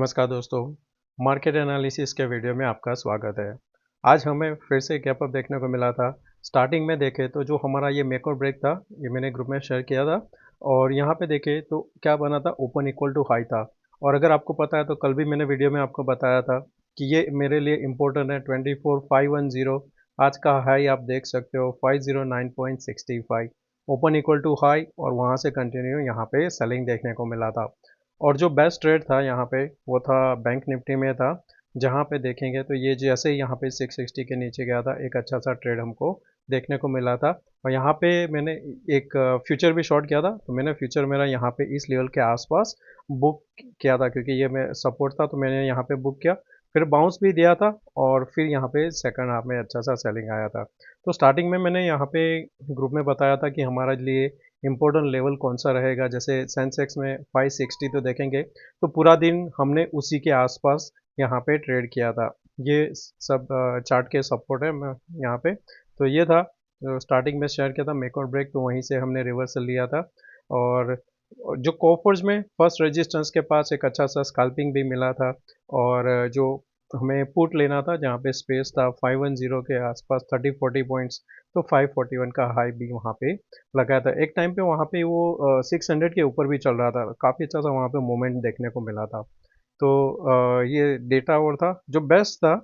नमस्कार दोस्तों, market analysis के वीडियो में आपका स्वागत है। आज हमें फिर से गैप अप देखने को मिला था। स्टार्टिंग में देखें तो जो हमारा ये मेक और ब्रेक था, ये मैंने ग्रुप में शेयर किया था और यहाँ पे देखें तो क्या बना था, ओपन इक्वल टू हाई था। और अगर आपको पता है तो कल भी मैंने वीडियो में आपको बताया था कि ये मेरे लिए इम्पोर्टेंट है 24510। आज का हाई आप देख सकते हो 509.65, ओपन इक्वल टू हाई और वहाँ से कंटिन्यू यहाँ पे सेलिंग देखने को मिला था। और जो बेस्ट ट्रेड था यहाँ पे वो था बैंक निफ्टी में था, जहाँ पे देखेंगे तो ये जैसे ही यहाँ पे 660 के नीचे गया था, एक अच्छा सा ट्रेड हमको देखने को मिला था। और यहाँ पे मैंने एक फ्यूचर भी शॉर्ट किया था, तो मैंने फ्यूचर मेरा यहाँ पे इस लेवल के आसपास बुक किया था, क्योंकि ये मैं सपोर्ट था तो मैंने यहाँ पे बुक किया। फिर बाउंस भी दिया था और फिर यहाँ पे सेकंड हाफ में अच्छा सा सेलिंग आया था। तो स्टार्टिंग में मैंने यहाँ पे ग्रुप में बताया था कि हमारे लिए इम्पोर्टेंट लेवल कौन सा रहेगा। जैसे सेंसेक्स में 560 तो देखेंगे तो पूरा दिन हमने उसी के आसपास यहाँ पे ट्रेड किया था। ये सब चार्ट के सपोर्ट है मैं यहाँ पे। तो ये था स्टार्टिंग में शेयर किया था मेक और ब्रेक, तो वहीं से हमने रिवर्सल लिया था। और जो कॉपर्स में फर्स्ट रेजिस्टेंस के पास एक अच्छा सा स्कैल्पिंग भी मिला था। और जो हमें पुट लेना था जहाँ पे स्पेस था 510 के आसपास 30-40 पॉइंट्स, तो 541 का हाई भी वहाँ पे लगाया था। एक टाइम पे वहाँ पे वो 600 के ऊपर भी चल रहा था, काफ़ी अच्छा सा वहाँ पे मोमेंट देखने को मिला था। तो ये डेटा और था जो बेस्ट था,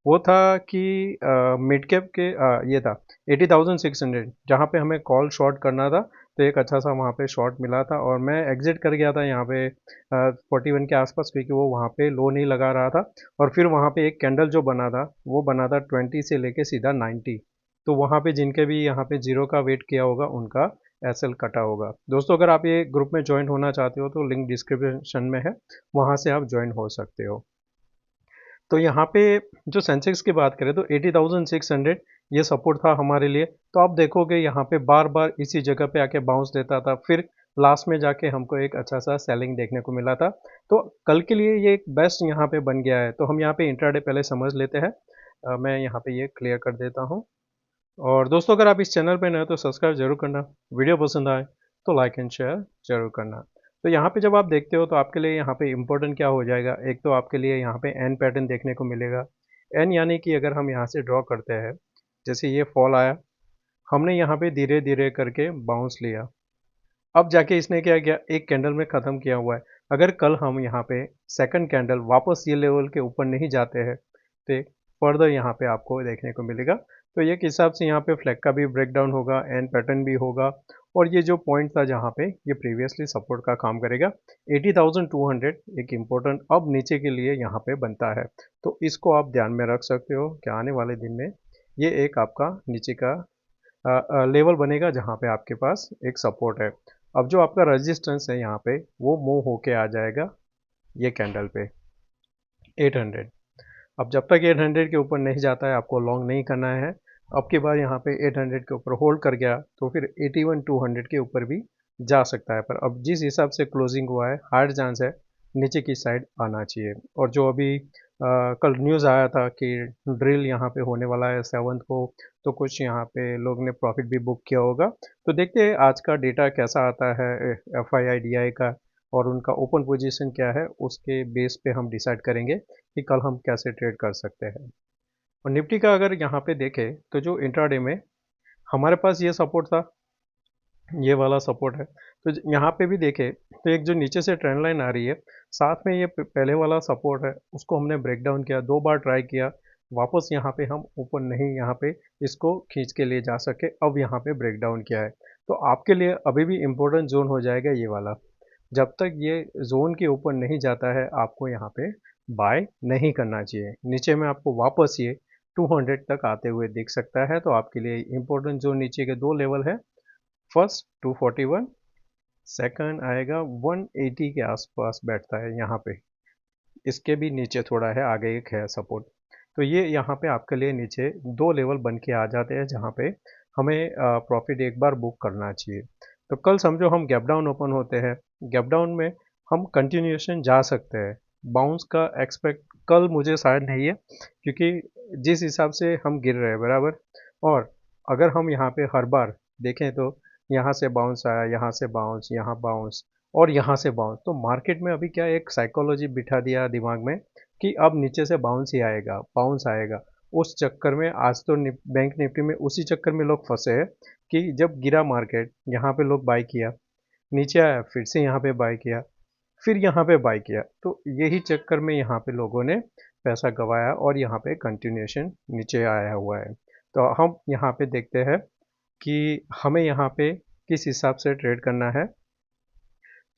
वो था कि मिड कैप के ये था 80,600, जहाँ पे हमें कॉल शॉर्ट करना था। तो एक अच्छा सा वहाँ पे शॉर्ट मिला था और मैं एग्जिट कर गया था यहाँ पे 41 के आसपास, क्योंकि वो वहाँ पे लो नहीं लगा रहा था। और फिर वहाँ पे एक कैंडल जो बना था वो बना था 20 से लेके सीधा 90। तो वहाँ पे जिनके भी यहाँ पे जीरो का वेट किया होगा उनका एसएल कटा होगा। दोस्तों, अगर आप ये ग्रुप में ज्वाइन होना चाहते हो तो लिंक डिस्क्रिप्शन में है, वहाँ से आप ज्वाइन हो सकते हो। तो यहाँ पे जो सेंसेक्स की बात करें तो 80,600 ये सपोर्ट था हमारे लिए। तो आप देखोगे यहाँ पे बार बार इसी जगह पे आके बाउंस देता था, फिर लास्ट में जाके हमको एक अच्छा सा सेलिंग देखने को मिला था। तो कल के लिए ये एक बेस्ट यहाँ पे बन गया है। तो हम यहाँ पे इंट्राडे पहले समझ लेते हैं। मैं यहाँ पे ये क्लियर कर देता हूँ। और दोस्तों, अगर आप इस चैनल पे नए हो तो सब्सक्राइब जरूर करना, वीडियो पसंद आए तो लाइक एंड शेयर जरूर करना। तो यहाँ पे जब आप देखते हो तो आपके लिए यहाँ पे इम्पोर्टेंट क्या हो जाएगा, एक तो आपके लिए यहाँ पे एन पैटर्न देखने को मिलेगा। एन यानी कि अगर हम यहाँ से ड्रॉ करते हैं, जैसे ये फॉल आया, हमने यहाँ पे धीरे धीरे करके बाउंस लिया, अब जाके इसने क्या किया, एक कैंडल में ख़त्म किया हुआ है। अगर कल हम यहाँ पे सेकंड कैंडल वापस ये लेवल के ऊपर नहीं जाते हैं तो एक फर्दर यहाँ पे आपको देखने को मिलेगा। तो एक हिसाब से यहाँ पे फ्लैग का भी ब्रेक डाउन होगा, एंड पैटर्न भी होगा। और ये जो पॉइंट था जहाँ पे ये प्रीवियसली सपोर्ट का काम करेगा, 80,200 एक इम्पोर्टेंट अब नीचे के लिए यहाँ पे बनता है। तो इसको आप ध्यान में रख सकते हो कि आने वाले दिन में ये एक आपका नीचे का लेवल बनेगा जहाँ पे आपके पास एक सपोर्ट है। अब जो आपका रेजिस्टेंस है यहाँ पे वो मूव होके आ जाएगा ये कैंडल पे 800। अब जब तक 800 के ऊपर नहीं जाता है आपको लॉन्ग नहीं करना है। अब की बार यहाँ पे 800 के ऊपर होल्ड कर गया तो फिर 81,200 के ऊपर भी जा सकता है। पर अब जिस हिसाब से क्लोजिंग हुआ है, हार्ड चांस है नीचे की साइड आना चाहिए। और जो अभी कल न्यूज़ आया था कि ड्रिल यहाँ पे होने वाला है 7th को, तो कुछ यहाँ पे लोग ने प्रॉफिट भी बुक किया होगा। तो देखते हैं आज का डेटा कैसा आता है FII DI का, और उनका ओपन पोजीशन क्या है, उसके बेस पे हम डिसाइड करेंगे कि कल हम कैसे ट्रेड कर सकते हैं। और निफ्टी का अगर यहाँ पे देखें तो जो इंट्राडे में हमारे पास ये सपोर्ट था, ये वाला सपोर्ट है। तो यहाँ पे भी देखें तो एक जो नीचे से ट्रेंड लाइन आ रही है, साथ में ये पहले वाला सपोर्ट है, उसको हमने ब्रेक डाउन किया, 2 बार ट्राई किया, वापस यहाँ पे हम ऊपर नहीं यहाँ पे इसको खींच के ले जा सके, अब यहाँ पे ब्रेक डाउन किया है। तो आपके लिए अभी भी इम्पोर्टेंट जोन हो जाएगा ये वाला। जब तक ये जोन के ऊपर नहीं जाता है आपको यहाँ पे बाय नहीं करना चाहिए। नीचे में आपको वापस ये 200 तक आते हुए दिख सकता है। तो आपके लिए इम्पोर्टेंट जोन नीचे के 2 लेवल है। फर्स्ट 241, सेकंड आएगा 180 के आसपास बैठता है यहाँ पे, इसके भी नीचे थोड़ा है, आगे एक है सपोर्ट। तो ये यहाँ पे आपके लिए नीचे 2 लेवल बन के आ जाते हैं जहाँ पे हमें प्रॉफिट एक बार बुक करना चाहिए। तो कल समझो हम गैप डाउन ओपन होते हैं, गैप डाउन में हम कंटिन्यूएशन जा सकते हैं। बाउंस का एक्सपेक्ट कल मुझे शायद नहीं है, क्योंकि जिस हिसाब से हम गिर रहे हैं बराबर। और अगर हम यहाँ पे हर बार देखें तो यहाँ से बाउंस आया, यहाँ से बाउंस, यहाँ बाउंस, और यहाँ से बाउंस। तो मार्केट में अभी क्या एक साइकोलॉजी बिठा दिया दिमाग में कि अब नीचे से बाउंस ही आएगा, बाउंस आएगा। उस चक्कर में आज तो बैंक निफ्टी में उसी चक्कर में लोग फंसे हैं कि जब गिरा मार्केट, यहाँ पे लोग बाय किया, नीचे आया फिर से यहाँ पे बाय किया, फिर यहाँ पे बाय किया। तो यही चक्कर में यहाँ पे लोगों ने पैसा गंवाया और यहाँ पे कंटिन्यूएशन नीचे आया हुआ है। तो हम यहाँ पे देखते हैं कि हमें यहाँ पे किस हिसाब से ट्रेड करना है।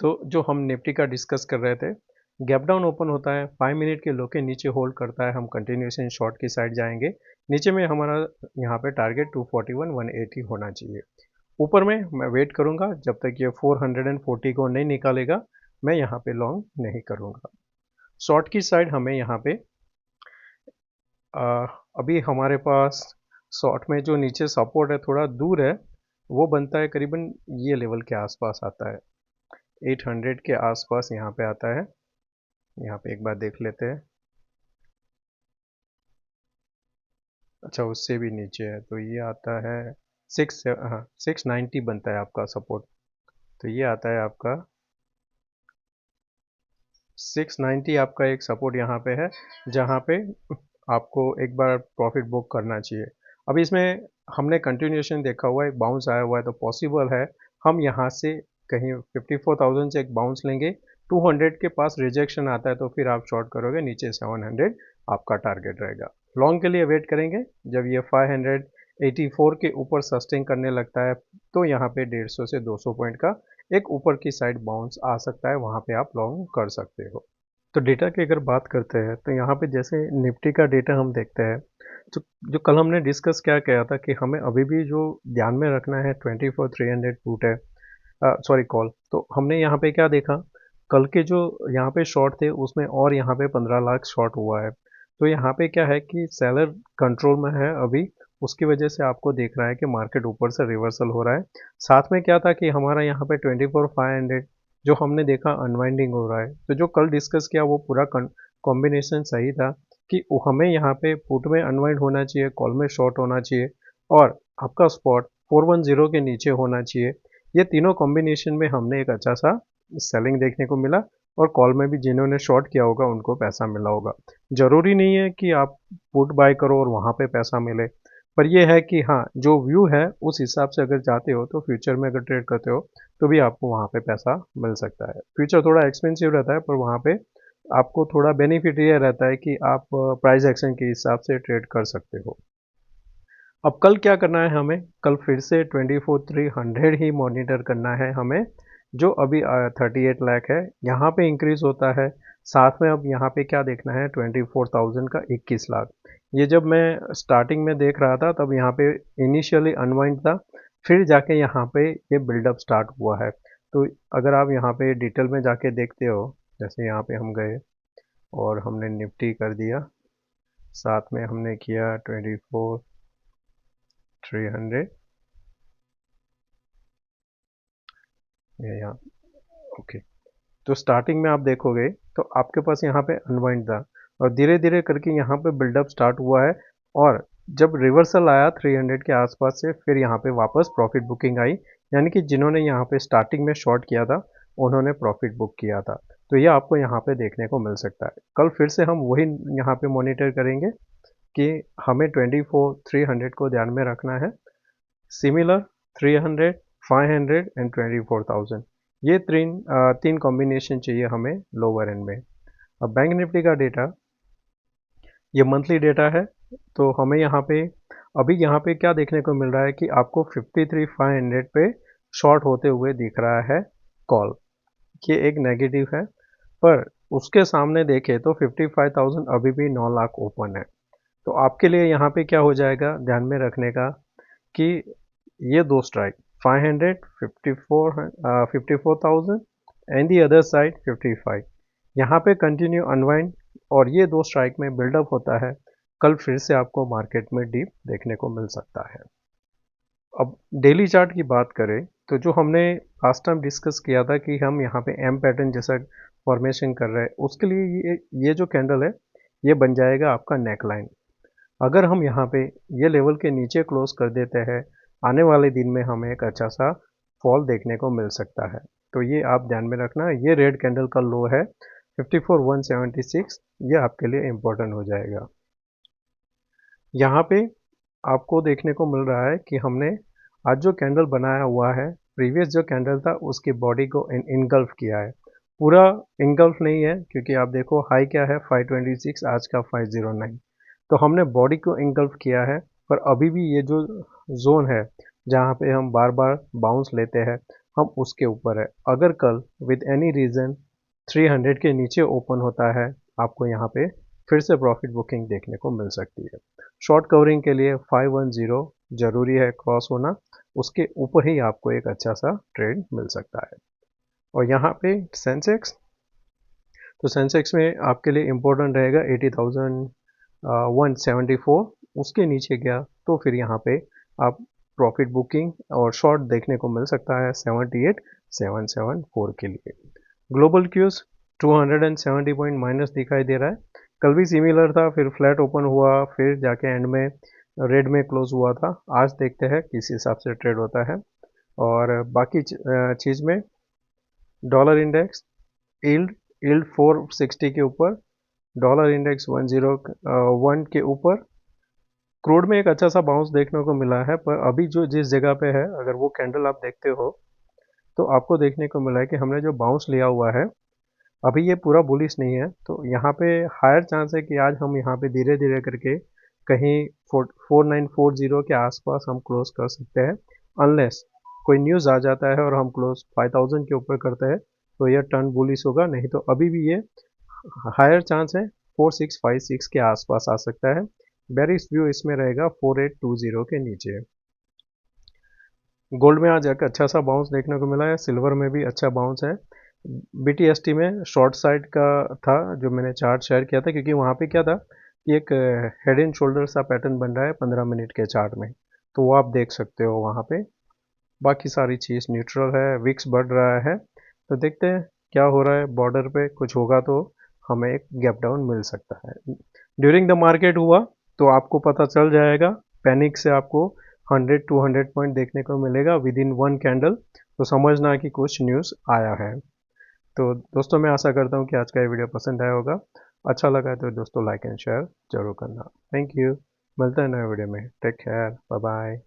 तो जो हम निफ्टी का डिस्कस कर रहे थे, गैप डाउन ओपन होता है, 5 मिनट के लो के नीचे होल्ड करता है, हम कंटिन्यूएशन शॉर्ट की साइड जाएंगे। नीचे में हमारा यहाँ पे टारगेट 241 180 होना चाहिए। ऊपर में मैं वेट करूँगा जब तक ये 440 को नहीं निकालेगा, मैं यहाँ पे लॉन्ग नहीं करूँगा। शॉर्ट की साइड हमें यहाँ पे अभी हमारे पास शॉर्ट में जो नीचे सपोर्ट है थोड़ा दूर है, वो बनता है करीबन ये लेवल के आसपास आता है, 800 के आसपास यहाँ पे आता है। यहाँ पे एक बार देख लेते हैं। अच्छा, उससे भी नीचे है तो ये आता है 690 बनता है आपका सपोर्ट। तो ये आता है आपका 690, आपका एक सपोर्ट यहाँ पे है, जहाँ पे आपको एक बार प्रॉफिट बुक करना चाहिए। अब इसमें हमने कंटिन्यूएशन देखा हुआ है, एक बाउंस आया हुआ है, तो पॉसिबल है हम यहाँ से कहीं 54,000 से एक बाउंस लेंगे। 200 के पास रिजेक्शन आता है तो फिर आप शॉर्ट करोगे, नीचे 700 आपका टारगेट रहेगा। लॉन्ग के लिए वेट करेंगे, जब ये 584 के ऊपर सस्टेन करने लगता है तो यहाँ पे 150 से 200 पॉइंट का एक ऊपर की साइड बाउंस आ सकता है, वहाँ पे आप लॉन्ग कर सकते हो। तो डेटा की अगर बात करते हैं तो यहाँ पे जैसे निफ्टी का डेटा हम देखते हैं, तो जो कल हमने डिस्कस क्या किया था कि हमें अभी भी जो ध्यान में रखना है 24,300 पुट है, सॉरी कॉल। तो हमने यहाँ पे क्या देखा, कल के जो यहाँ पे शॉर्ट थे उसमें और यहाँ पे 15 लाख शॉर्ट हुआ है। तो यहाँ पे क्या है कि सेलर कंट्रोल में है अभी, उसकी वजह से आपको देख रहा है कि मार्केट ऊपर से रिवर्सल हो रहा है। साथ में क्या था कि हमारा यहाँ पे 24,500 जो हमने देखा अनवाइंडिंग हो रहा है। तो जो कल डिस्कस किया वो पूरा कॉम्बिनेशन सही था कि हमें यहाँ पे पुट में अनवाइंड होना चाहिए, कॉल में शॉर्ट होना चाहिए और आपका स्पॉट 410 के नीचे होना चाहिए। ये तीनों कॉम्बिनेशन में हमने एक अच्छा सा सेलिंग देखने को मिला और कॉल में भी जिन्होंने शॉर्ट किया होगा उनको पैसा मिला होगा। ज़रूरी नहीं है कि आप पुट बाय करो और वहाँ पे पैसा मिले, पर यह है कि हाँ, जो व्यू है उस हिसाब से अगर जाते हो तो फ्यूचर में अगर ट्रेड करते हो तो भी आपको वहाँ पे पैसा मिल सकता है। फ्यूचर थोड़ा एक्सपेंसिव रहता है पर वहाँ पे आपको थोड़ा बेनिफिट ये रहता है कि आप प्राइस एक्शन के हिसाब से ट्रेड कर सकते हो। अब कल क्या करना है हमें, कल फिर से 24,300 ही मॉनिटर करना है हमें, जो अभी 38 लाख है, यहाँ पे इंक्रीज होता है। साथ में अब यहाँ पे क्या देखना है, 24,000 का 21 लाख। ये जब मैं स्टार्टिंग में देख रहा था तब यहाँ पे इनिशियली अनवाइंड था, फिर जाके यहाँ पे ये बिल्डअप स्टार्ट हुआ है। तो अगर आप यहाँ पे डिटेल में जाके देखते हो, जैसे यहाँ पे हम गए और हमने निफ्टी कर दिया, साथ में हमने किया 24,300, ये यहाँ, ओके। तो स्टार्टिंग में आप देखोगे तो आपके पास यहाँ पे अनवाइंड था और धीरे धीरे करके यहाँ पे बिल्डअप स्टार्ट हुआ है और जब रिवर्सल आया 300 के आसपास से फिर यहाँ पे वापस प्रॉफिट बुकिंग आई, यानी कि जिन्होंने यहाँ पे स्टार्टिंग में शॉर्ट किया था उन्होंने प्रॉफिट बुक किया था। तो ये आपको यहाँ पे देखने को मिल सकता है। कल फिर से हम वही यहाँ पे मॉनिटर करेंगे कि हमें 24,300 को ध्यान में रखना है। सिमिलर 300, 500 एंड 24,000, ये तीन कॉम्बिनेशन चाहिए हमें लोअर एंड में। अब बैंक निफ्टी का डेटा, ये मंथली डेटा है, तो हमें यहाँ पे अभी यहाँ पे क्या देखने को मिल रहा है कि आपको 53,500 पे शॉर्ट होते हुए दिख रहा है कॉल, ये एक नेगेटिव है। पर उसके सामने देखें तो 55,000 अभी भी 9 लाख ओपन है। तो आपके लिए यहाँ पे क्या हो जाएगा ध्यान में रखने का कि ये दो strike 500, 54,000 and the other side 55, यहाँ पे कंटिन्यू अनवाइंड और ये दो स्ट्राइक में बिल्डअप होता है। कल फिर से आपको मार्केट में डीप देखने को मिल सकता है। अब डेली चार्ट की बात करें तो जो हमने लास्ट टाइम डिस्कस किया था कि हम यहाँ पे एम पैटर्न जैसा फॉर्मेशन कर रहे हैं, उसके लिए ये जो कैंडल है ये बन जाएगा आपका नेक लाइन। अगर हम यहाँ पे ये लेवल के नीचे क्लोज कर देते हैं, आने वाले दिन में हमें एक अच्छा सा फॉल देखने को मिल सकता है। तो ये आप ध्यान में रखना, ये रेड कैंडल का लो है 54,176, ये आपके लिए इम्पोर्टेंट हो जाएगा। यहाँ पे आपको देखने को मिल रहा है कि हमने आज जो कैंडल बनाया हुआ है, प्रीवियस जो कैंडल था उसकी बॉडी को इनगल्फ किया है। पूरा इनगल्फ नहीं है, क्योंकि आप देखो हाई क्या है 526, आज का 509। तो हमने बॉडी को इनगल्फ किया है, पर अभी भी ये जो जोन है जहाँ पे हम बार बार बाउंस लेते हैं, हम उसके ऊपर है। अगर कल विद एनी रीज़न 300 के नीचे ओपन होता है, आपको यहाँ पे फिर से प्रॉफिट बुकिंग देखने को मिल सकती है। शॉर्ट कवरिंग के लिए 510 जरूरी है क्रॉस होना, उसके ऊपर ही आपको एक अच्छा सा ट्रेड मिल सकता है। और यहाँ पे सेंसेक्स, तो सेंसेक्स में आपके लिए इम्पोर्टेंट रहेगा 80,174, उसके नीचे गया तो फिर यहाँ पे आप प्रॉफिट बुकिंग और शॉर्ट देखने को मिल सकता है 78,774 के लिए। ग्लोबल क्यूज 270 पॉइंट माइनस दिखाई दे रहा है। कल भी सिमिलर था, फिर फ्लैट ओपन हुआ, फिर जाके एंड में रेड में क्लोज हुआ था। आज देखते हैं किस हिसाब से ट्रेड होता है। और बाकी चीज़ में डॉलर इंडेक्स यील्ड यील्ड 460 के ऊपर, डॉलर इंडेक्स 101 के ऊपर। क्रूड में एक अच्छा सा बाउंस देखने को मिला है, पर अभी जो जिस जगह पे है, अगर वो कैंडल आप देखते हो तो आपको देखने को मिला है कि हमने जो बाउंस लिया हुआ है, अभी ये पूरा बुलिश नहीं है। तो यहाँ पे हायर चांस है कि आज हम यहाँ पे धीरे धीरे करके कहीं 4940 के आसपास हम क्लोज कर सकते हैं, अनलेस कोई न्यूज़ आ जाता है और हम क्लोज 5000 के ऊपर करते हैं, तो यह टर्न बुलिश होगा। नहीं तो अभी भी ये हायर चांस है 4656 के आसपास आ सकता है। बेरिश व्यू इसमें रहेगा 4820 के नीचे। गोल्ड में आज एक अच्छा सा बाउंस देखने को मिला है, सिल्वर में भी अच्छा बाउंस है। बीटीएसटी में शॉर्ट साइड का था जो मैंने चार्ट शेयर किया था, क्योंकि वहाँ पे क्या था कि एक हेड एंड शोल्डर सा पैटर्न बन रहा है 15 मिनट के चार्ट में, तो वो आप देख सकते हो वहाँ पे। बाकी सारी चीज़ न्यूट्रल है, विक्स बढ़ रहा है, तो देखते हैं क्या हो रहा है। बॉर्डर पे कुछ होगा तो हमें एक गैप डाउन मिल सकता है। ड्यूरिंग द मार्केट हुआ तो आपको पता चल जाएगा, पैनिक से आपको 100-200 पॉइंट देखने को मिलेगा विद इन वन कैंडल, तो समझना कि कुछ न्यूज़ आया है। तो दोस्तों मैं आशा करता हूँ कि आज का ये वीडियो पसंद आया होगा। अच्छा लगा है तो दोस्तों लाइक एंड शेयर जरूर करना। Thank you. मिलते हैं नए वीडियो में। Take care, bye bye.